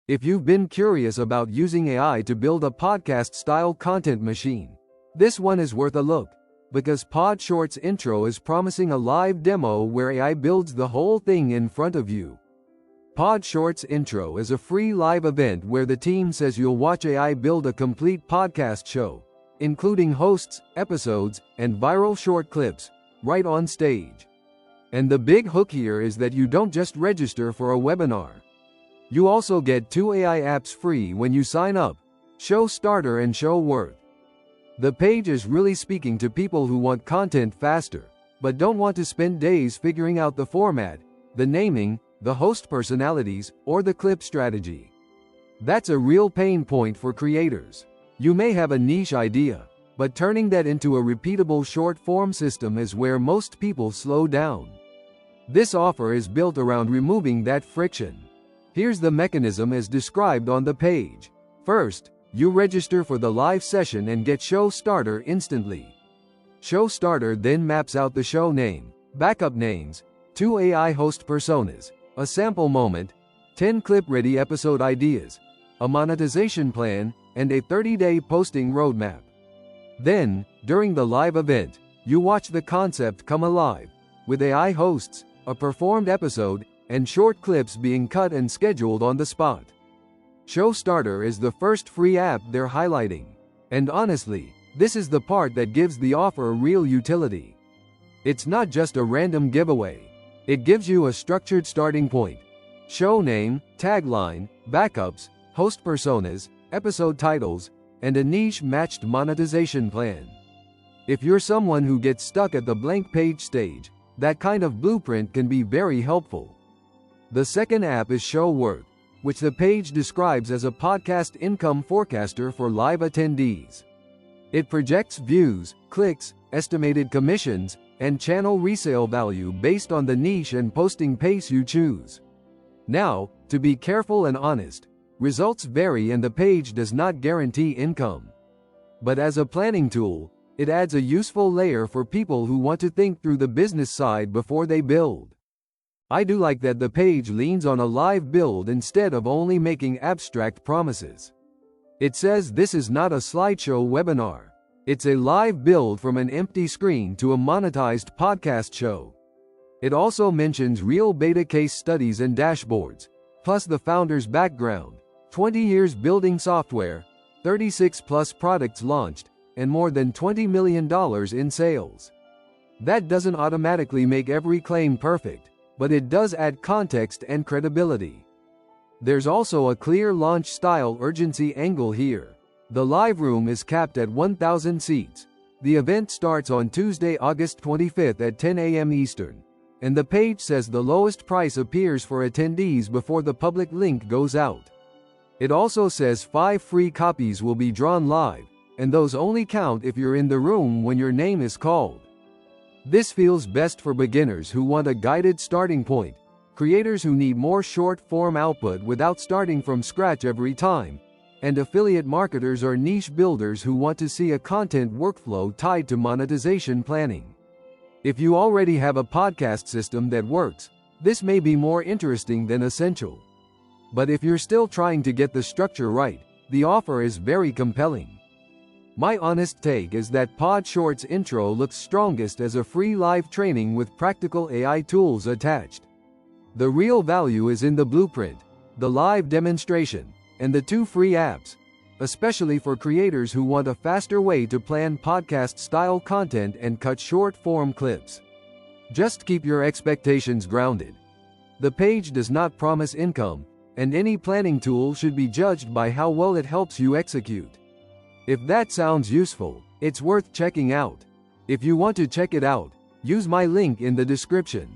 If you've been curious about using AI to build a podcast-style content machine, this one is worth a look, because PodShorts Intro is promising a live demo where AI builds the whole thing in front of you. PodShorts Intro is a free live event where the team says you'll watch AI build a complete podcast show, including hosts, episodes, and viral short clips, right on stage. And the big hook here is that you don't just register for a webinar. You also get 2 AI apps free when you sign up, ShowStarter and ShowWorth. The page is really speaking to people who want content faster, but don't want to spend days figuring out the format, the naming, the host personalities, or the clip strategy. That's a real pain point for creators. You may have a niche idea, but turning that into a repeatable short-form system is where most people slow down. This offer is built around removing that friction. Here's the mechanism as described on the page. First, you register for the live session and get ShowStarter instantly. ShowStarter then maps out the show name, backup names, 2 AI host personas, a sample moment, 10 clip-ready episode ideas, a monetization plan, and a 30-day posting roadmap. Then, during the live event, you watch the concept come alive, with AI hosts, a performed episode, and short clips being cut and scheduled on the spot. ShowStarter is the first free app they're highlighting. And honestly, this is the part that gives the offer real utility. It's not just a random giveaway. It gives you a structured starting point. Show name, tagline, backups, host personas, episode titles, and a niche-matched monetization plan. If you're someone who gets stuck at the blank page stage, that kind of blueprint can be very helpful. The second app is ShowWorth, which the page describes as a podcast income forecaster for live attendees. It projects views, clicks, estimated commissions, and channel resale value based on the niche and posting pace you choose. Now, to be careful and honest, results vary and the page does not guarantee income. But as a planning tool, it adds a useful layer for people who want to think through the business side before they build. I do like that the page leans on a live build instead of only making abstract promises. It says this is not a slideshow webinar. It's a live build from an empty screen to a monetized podcast show. It also mentions real beta case studies and dashboards, plus the founder's background, 20 years building software, 36+ products launched, and more than $20 million in sales. That doesn't automatically make every claim perfect, but it does add context and credibility. There's also a clear launch-style urgency angle here. The live room is capped at 1,000 seats. The event starts on Tuesday, August 25th at 10 a.m. Eastern, and the page says the lowest price appears for attendees before the public link goes out. It also says 5 free copies will be drawn live, and those only count if you're in the room when your name is called. This feels best for beginners who want a guided starting point, creators who need more short-form output without starting from scratch every time, and affiliate marketers or niche builders who want to see a content workflow tied to monetization planning. If you already have a podcast system that works, this may be more interesting than essential. But if you're still trying to get the structure right, the offer is very compelling. My honest take is that PodShorts Intro looks strongest as a free live training with practical AI tools attached. The real value is in the blueprint, the live demonstration, and the 2 free apps, especially for creators who want a faster way to plan podcast-style content and cut short-form clips. Just keep your expectations grounded. The page does not promise income, and any planning tool should be judged by how well it helps you execute. If that sounds useful, it's worth checking out. If you want to check it out, use my link in the description.